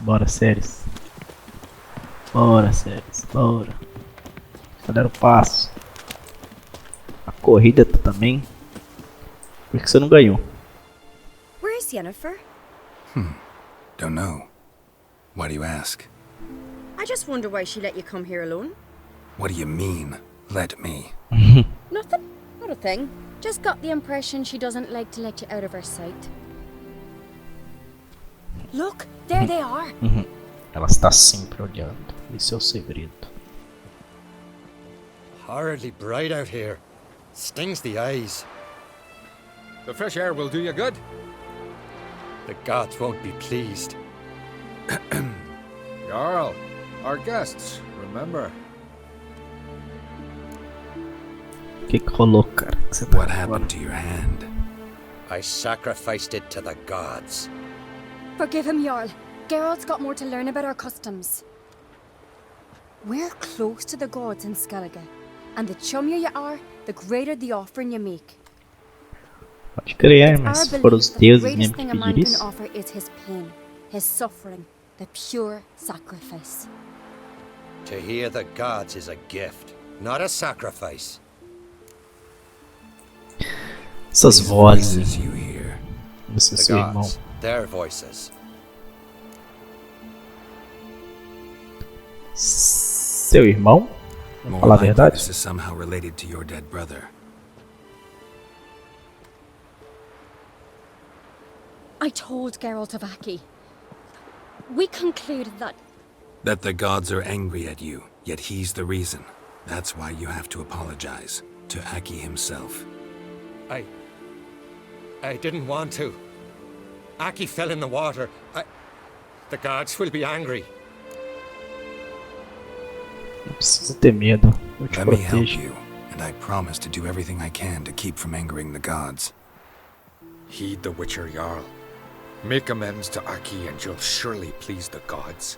Bora, séries. Bora, séries. Bora. Cadê o passo? A corrida também. Por que você não ganhou? Where is Yennefer? Don't know. Why do you ask? I just wonder why she let you come here alone. What do you mean, let me? Nothing. Not a thing. Just got the impression she doesn't like to let you out of her sight. Look, there they are. Ela está sempre olhando. Esse é o segredo. Horridly bright out here. Stings the eyes. The fresh air will do you good. The gods won't be pleased. Jarl, our guests, remember. O que rolou, cara? Que você tá What agora? happened to your hand? I sacrificed it to the gods. Forgive him, Jarl. Geralt's got more to learn about our customs. We're close to the gods in Skellige, and the chummier you are, the greater the offering you make. Pode crer, It's mas our se for belief os that the deuses greatest mesmo thing que a man pedir can isso. offer is his pain, his suffering, the pure sacrifice. To hear the gods is a gift, not a sacrifice. Essas These vozes. voices you hear. Esse é The seu irmão. gods, their voices. Seu irmão? Vamos More falar a likely verdade? this is somehow related to your dead brother. I told Geralt of AQUI. We concluded that That the gods are angry at you, yet he's the reason. That's why you have to apologize to AQUI himself. I didn't want to. Aki fell in the water. The gods will be angry. Não precisa ter medo. Eu te Let me help protejo. you, and I promise to do everything I can to keep from angering the gods. Heed the Witcher Jarl. Make amends to Aki and you'll surely please the gods.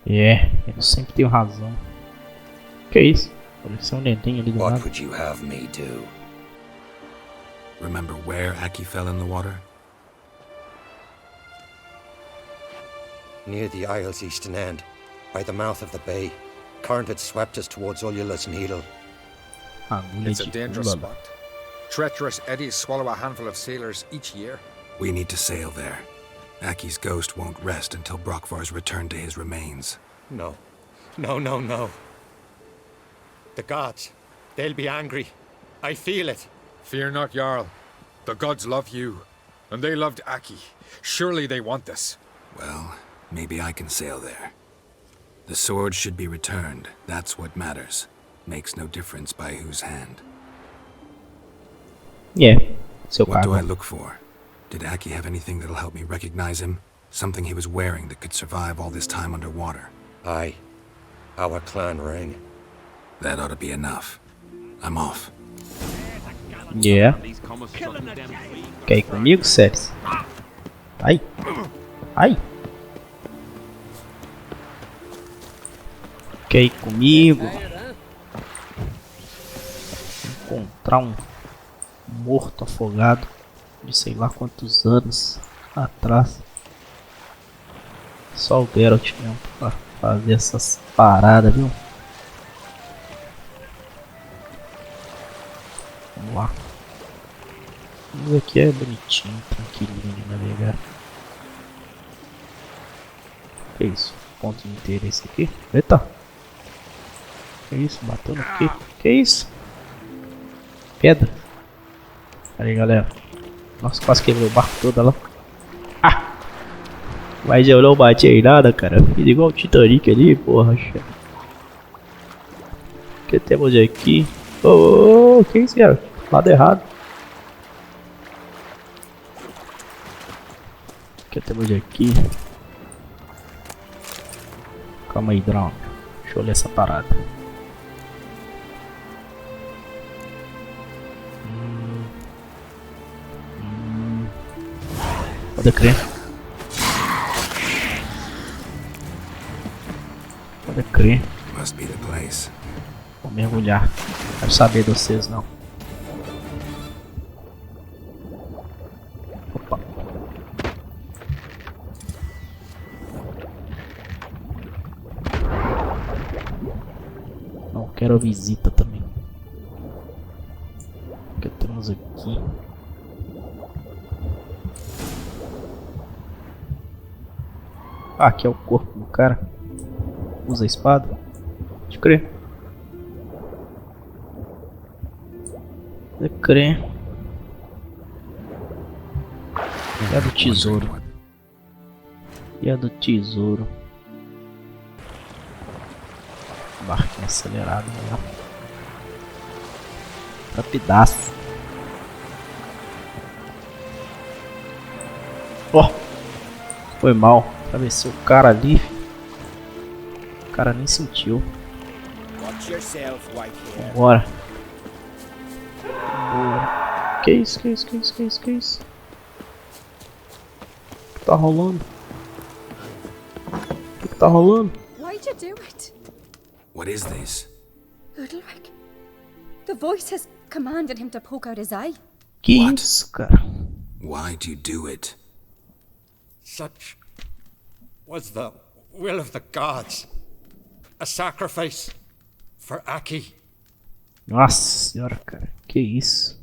Eu sempre tenho razão. Que isso? Pareceu um dentinho ali do What lado. would you have me do? Remember where AQUI fell in the water? Near the isle's eastern end, by the mouth of the bay. Current had swept us towards Ullula's Needle. Agulha It's a de dangerous Uldaryk. spot. Treacherous eddies swallow a handful of sailors each year. We need to sail there. AQUI's ghost won't rest until Brokvar's returned to his remains. No. No. The gods, they'll be angry. I feel it. Fear not, Jarl. The gods love you, and they loved Aki. Surely they want this. Well, maybe I can sail there. The sword should be returned. That's what matters. Makes no difference by whose hand. Seu What do I cargo. look for? Did AQUI have anything that'll help me recognize him? Something he was wearing that could survive all this time underwater? Aye. Our clan ring. That ought to be enough. I'm off. Quer ir comigo, séries? Ai! Quer ir comigo? Encontrar um morto afogado de sei lá quantos anos atrás. Só o Geralt mesmo pra fazer essas paradas, viu? Vamos lá. Isso aqui é bonitinho, tranquilinho de navegar. Que isso? Ponto de interesse aqui? Eita! Que isso? Bateu no quê? Que isso? Pedra? Aí galera. Nossa, quase quebrou o barco todo lá. Ah! Mas eu não bati em nada, cara. Fiz igual o Titanic ali, porra. O que temos aqui? Oh, que isso, cara? Lado errado. O que temos aqui? Calma aí, drone. Deixa eu ler essa parada. Pode crer. Pode crer. Must be the place. Vou mergulhar. Não quero saber de vocês não. Opa. Quero a visita também. O que temos aqui? Ah, aqui é o corpo do cara. Usa a espada. Pode crer. Pode crer. E a do tesouro. E a do tesouro. Barquinho acelerado lá. Rapidaço. Ó. Foi mal. Atravessou o cara ali. O cara nem sentiu. Vambora. Boa. Que isso? Que isso? Que isso? Que isso? Que isso? O que tá rolando? O que tá rolando? Why'd you do it? What is this? Uldaryk. The voice has commanded him to poke out his eye. Que What? isso, cara? Why do you do it? Such was the will of the gods. A sacrifice for AQUI. Nossa senhora, cara. Que isso?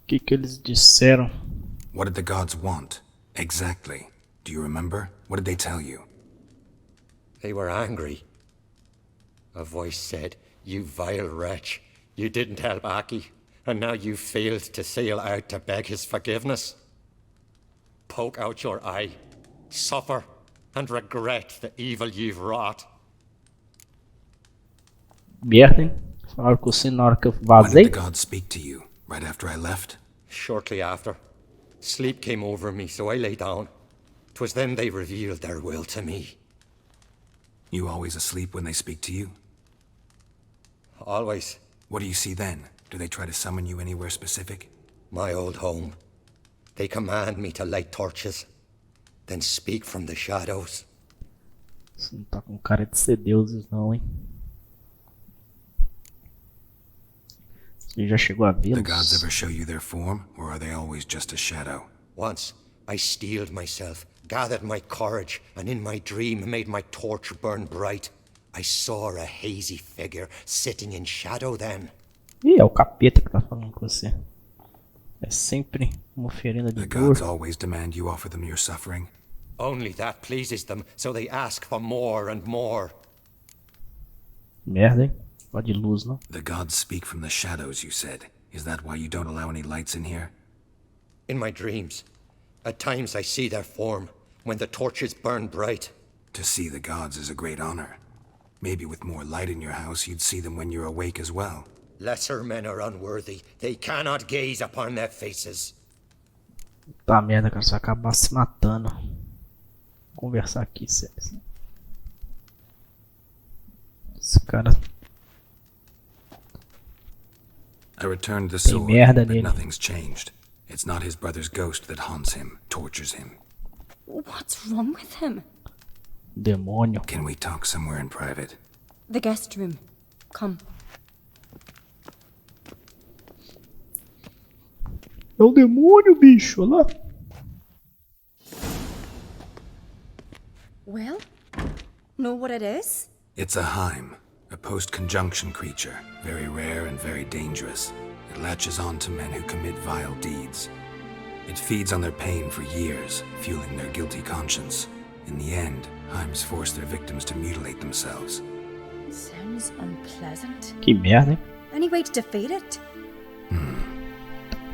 O que eles disseram? What did the gods want? Exactly. Do you remember? What did they tell you? They were angry. A voice said, "You vile wretch, you didn't help AQUI, and now you failed to sail out to beg his forgiveness. Poke out your eye, suffer, and regret the evil you've wrought." Merda, hein? Falaram com você na hora que eu When vazei? did the gods speak to you? Right after I left? Shortly after, sleep came over me, so I lay down. 'Twas then they revealed their will to me. You always asleep when they speak to you? Always. What do you see then? Do they try to summon you anywhere specific? My old home. They command me to light torches, then speak from the shadows. Você não tá com cara de ser deuses não, hein? Você já chegou a The gods vê-los? ever show you their form, or are they always just a shadow? Once, I steeled myself, gathered my courage, and in my dream made my torch burn bright. I saw a hazy figure sitting in shadow then. Ih, é o capeta que tá falando com você. É sempre uma oferenda de The dor. gods always demand you offer them your suffering. Only that pleases them, so they ask for more and more. Merda, hein? Pode de luz, não? The gods speak from the shadows, you said. Is that why you don't allow any lights in here? In my dreams, at times I see their form, when the torches burn bright. To see the gods is a great honor. Maybe with more light in your house, you'd see them when you're awake as well. Lesser men are unworthy. They cannot gaze upon their faces. Tá merda, cara. Você vai acabar se matando. Vou conversar aqui, séries. Esse cara I returned the tem sword, merda but nele. nothing's changed. It's not his brother's ghost that haunts him, tortures him. What's wrong with him? Demônio. Can we talk somewhere in private? The guest room. Come. É o demônio, bicho. Olha lá. Well, know what it is? It's a Heim, a post-conjunction creature, very rare and very dangerous. It latches on to men who commit vile deeds. It feeds on their pain for years, fueling their guilty conscience. In the end, Heims force their victims to mutilate themselves. Sounds unpleasant. Que merda, hein? Any way to defeat it?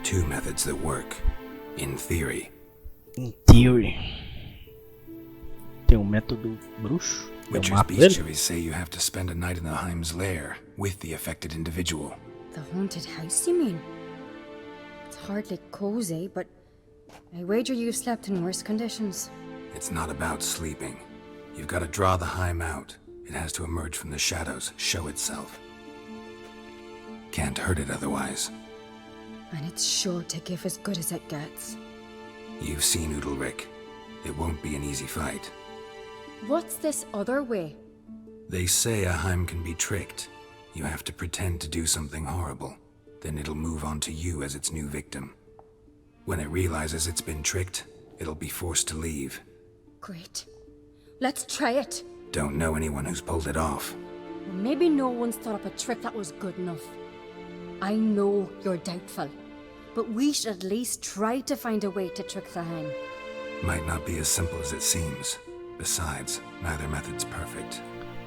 Two methods that work. In theory. In theory. Tem um método bruxo. Eu Witcher's mato ele. bestiaries say you have to spend a night in the Heim's lair with the affected individual. The haunted house, you mean? It's hardly cozy, but I wager you've slept in worse conditions. It's not about sleeping. You've got to draw the Heim out. It has to emerge from the shadows, show itself. Can't hurt it otherwise. And it's sure to give as good as it gets. You've seen Uldaryk. It won't be an easy fight. What's this other way? They say a Heim can be tricked. You have to pretend to do something horrible. Then it'll move on to you as its new victim. When it realizes it's been tricked, it'll be forced to leave. Great. Let's try it. Don't know anyone who's pulled it off. Well, maybe no one's thought up a trick that was good enough. I know you're doubtful, but we should at least try to find a way to trick the Heim. Might not be as simple as it seems. Besides, neither method's perfect.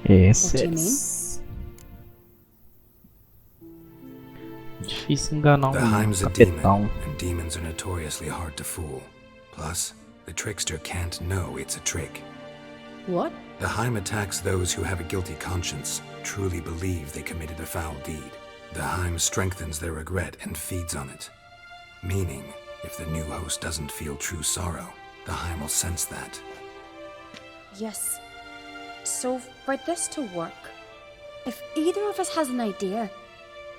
Esse What do é you mean? difícil enganar The Heim's a capetão. demon, and demons are notoriously hard to fool. Plus, the trickster can't know it's a trick. What? The Heim attacks those who have a guilty conscience, truly believe they committed a foul deed. The Heim strengthens their regret and feeds on it. Meaning, if the new host doesn't feel true sorrow, the Heim will sense that. Yes. So, for this to work, if either of us has an idea,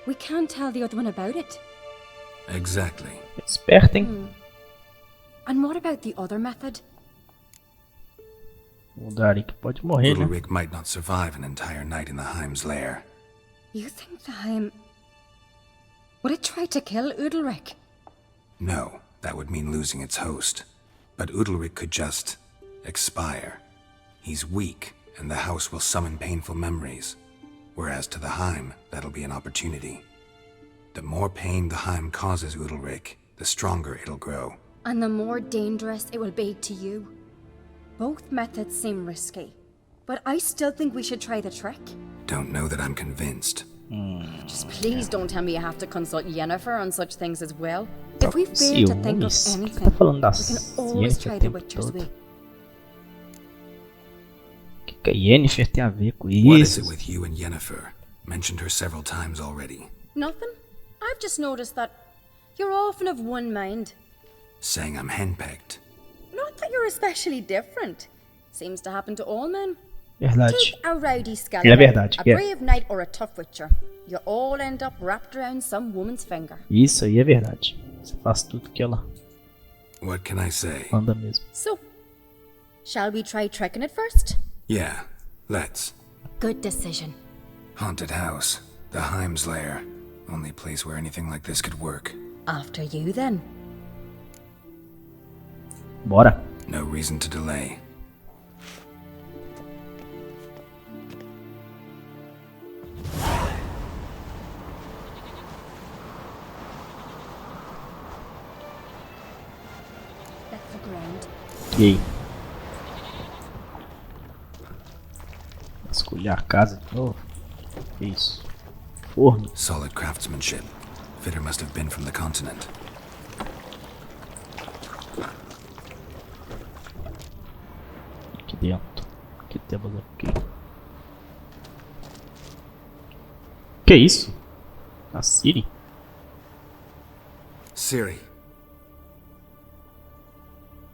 we can't tell the other one about it. Exactly. Espertem. And what about the other method? O Uldaryk pode morrer, né? Uldaryk might not survive an entire night in the Heim's lair. You think the Heim... Would it try to kill Uldaryk? No, that would mean losing its host. But Uldaryk could just expire. He's weak, and the house will summon painful memories. Whereas to the Heim, that'll be an opportunity. The more pain the Heim causes Uldaryk, the stronger it'll grow. And the more dangerous it will be to you. Both methods seem risky, but I still think we should try the trick. Don't know that I'm convinced. Just please don't tell me you have to consult Yennefer on such things as well. If we fail to think of Ciúmes? O que anything, tá falando da we can always Yennefer try o the tempo Witcher's todo? way. O que a Yennefer tem a ver com What is isso? it with you and Yennefer? Mentioned her several times already. Nothing. I've just noticed that you're often of one mind. Saying I'm henpecked. Not that you're especially different. Seems to happen to all men. Verdade. Take a rowdy scallop, É verdade, a que é. brave knight or a tough witcher. You all end up wrapped around some woman's finger. Isso aí é verdade. Você faz tudo que ela What can I say? manda mesmo. So, shall we try tricking it first? Yeah, let's. Good decision. Haunted house. The Heim's lair. Only place where anything like this could work. After you then. Bora. No reason to delay. That's the ground. E aí? Vasculhar a casa de novo. Que isso? Forno. Solid craftsmanship. Fitter must have been from the continent. Aqui dentro. O que temos aqui? Que isso? A Siri? Siri.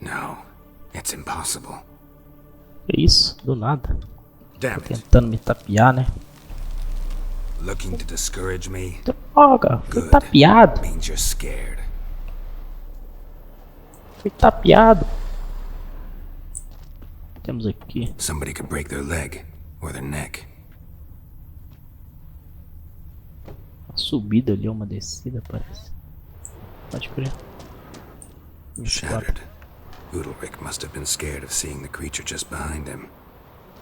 No, it's impossible. Que isso? Do nada. Damn it. Tentando me tapear, né? Looking to discourage me? Droga, fui Good. tapeado. Means you're scared. Fui tapeado. Temos aqui. Somebody could break their leg or their neck. Uma subida ali, uma descida, parece. Pode crer. 24. Shattered. Uldaryk must have been scared of seeing the creature just behind him.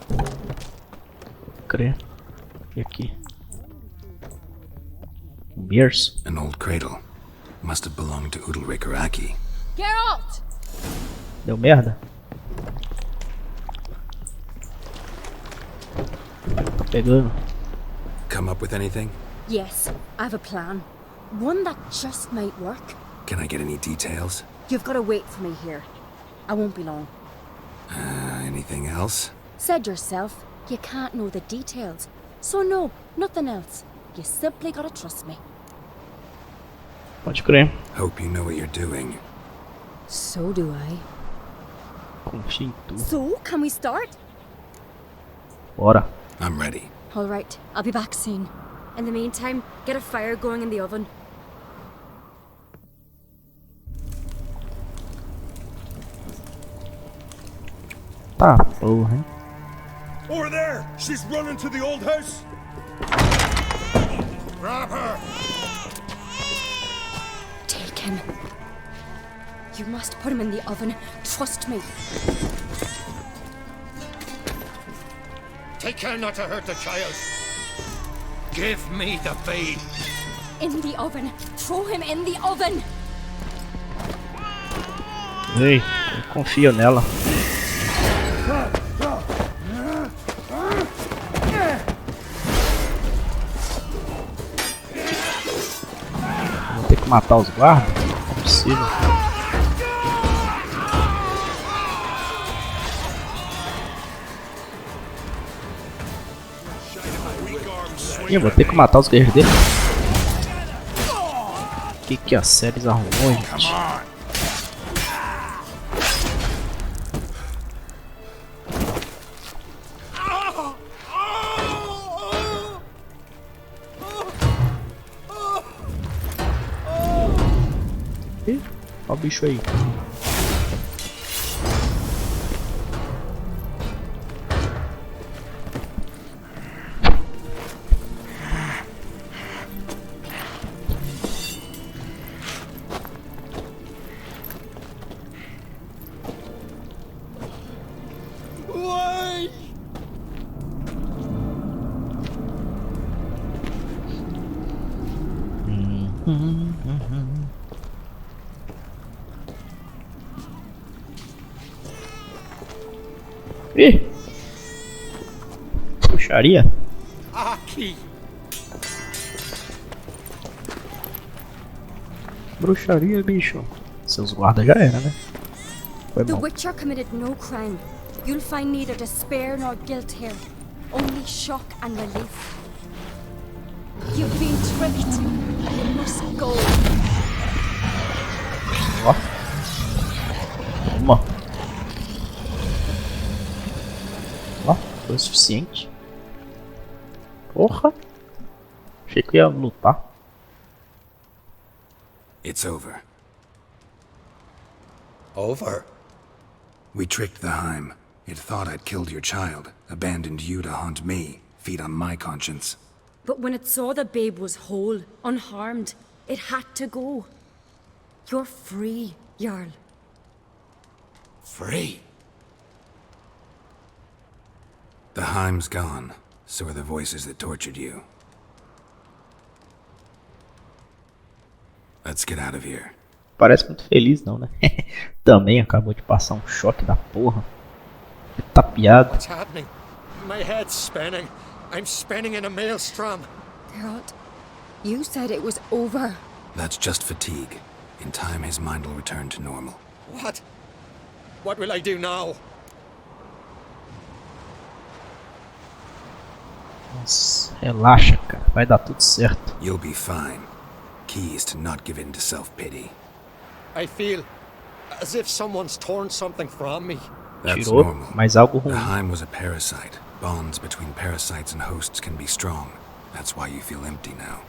Pode crer. E aqui? Um berço. An old cradle. Must have belonged to Uldaryk or AQUI. Geralt! Deu merda? Tô pegando. Come up with anything? Yes, I have a plan. One that just might work. Can I get any details? You've got to wait for me here. I won't be long. Anything else? Said yourself, you can't know the details. So no, nothing else. You simply gotta trust me. Pode crer. Hope you know what you're doing. So do I. Confia em tu. So, can we start? Bora. I'm ready. All right, I'll be back soon. In the meantime, get a fire going in the oven. Tá, porra, hein? Over there! She's running to the old house! Grab her! Take him. You must put him in the oven. Trust me. Take care not to hurt the child. Give me the babe. In the oven. Throw him in the oven. Ei, eu confio nela. Vou ter que matar os guardas? Não é possível. Eu vou ter que matar os guerreiros dele. Que a séries arrumou, gente? Ih, olha o bicho aí. Ih! Puxaria? AQUI. Bruxaria, bicho. Seus guardas já era, né? Foi The mal. Witcher committed no crime. You'll find neither despair nor guilt here. Only shock and relief. You've been tricked. You must go. Ó. Uma. Ó, foi o suficiente. Porra. Achei que ia lutar. It's over. Over? We tricked the Heim. It thought I'd killed your child, abandoned you to haunt me, feed on my conscience. But when it saw the babe was whole, unharmed, it had to go. You're free, Jarl. Free? The Heim's gone, so are the voices that tortured you. Let's get out of here. Parece muito feliz não, né? Também acabou de passar um choque da porra. Tá piado. What's happening? My head's spinning. I'm spinning in a maelstrom. Geralt, you said it was over. That's just fatigue. In time, his mind will return to normal. What? What will I do now? Nossa, relaxa, cara. Vai dar tudo certo. You'll be fine. Key is to not give in to self-pity. I feel as if someone's torn something from me. That's Tirou, normal. mas algo The ruim. Heim was a parasite. Bonds between parasites and hosts can be strong. That's why you feel empty now.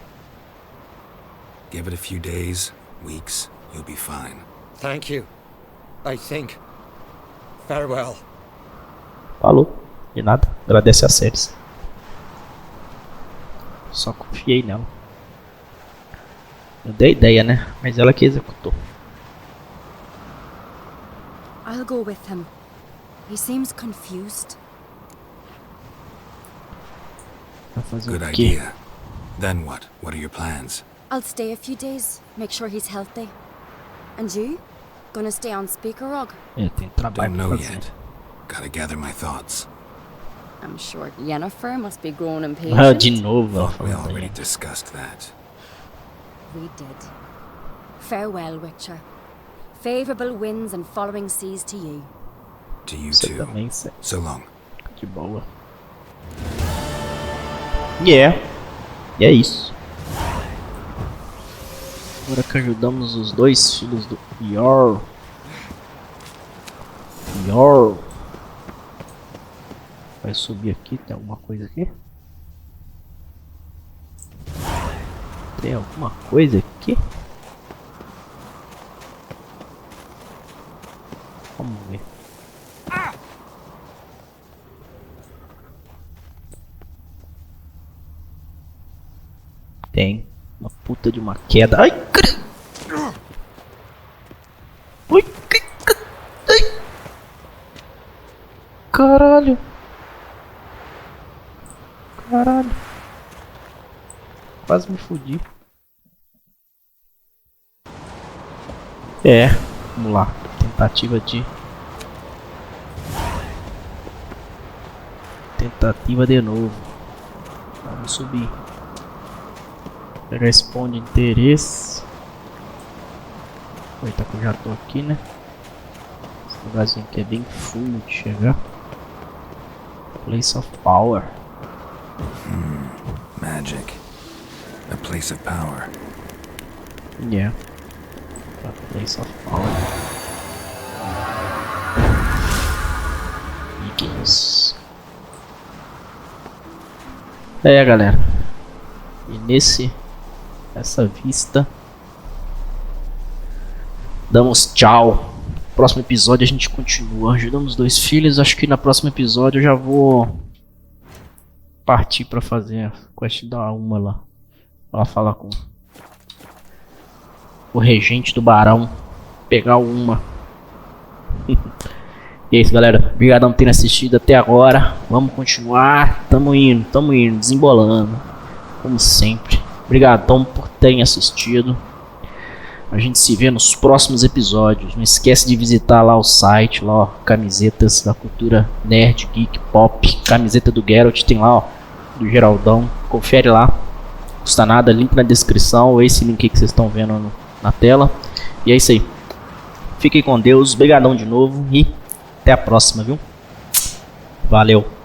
Give it a few days, weeks, you'll be fine. Thank you. I think. Farewell. Falou. De nada. Agradece as séries. Só confiei nela. Eu dei ideia, né? Mas ela que executou. I'll go with him. He seems confused. Vai fazer Good o quê? idea. Then what? What are your plans? I'll stay a few days, make sure he's healthy. And you? Gonna stay on Speaker Rog? É, tem trabalho Don't pra know fazer. yet. Gotta gather my thoughts. I'm sure Yennefer must be growing Ah, impatient. de novo. ela Thought we falando already aí. discussed that. We did. Farewell, Witcher. Favorable winds and following seas to you. To you Você too. também, Sé. So long. De boa. E é isso. Agora que ajudamos os dois filhos do Jarl. Vai subir aqui, tem alguma coisa aqui? Tem alguma coisa aqui? Vamos ver. Tem uma puta de uma queda. Ai, caralho! Ui, ai. Caralho! Caralho. Quase me fudi. É, vamos lá. Tentativa de... Tentativa de novo. Vamos subir. Pegar esse ponto de interesse. Aproveitar que eu já tô aqui, né? Esse lugarzinho aqui é bem fundo de chegar. Place of Power. Magic. A place of power. Yeah. A place of power. Vikings. É, galera. E nessa vista, damos tchau. Próximo episódio a gente continua. Ajudamos 2 filhos. Acho que no próximo episódio eu já vou partir pra fazer a quest da uma lá. Ela falar com o regente do barão. Pegar uma. E é isso, galera. Obrigadão por terem assistido até agora. Vamos continuar. Tamo indo, desembolando. Como sempre. Obrigadão por terem assistido. A gente se vê nos próximos episódios. Não esquece de visitar lá o site, lá, ó, camisetas da cultura nerd, geek, pop. Camiseta do GERALT, tem lá, ó, do Geraldão. Confere lá. Não custa nada, link na descrição, ou esse link que vocês estão vendo na tela. E é isso aí. Fiquem com Deus. Obrigadão de novo e até a próxima, viu? Valeu.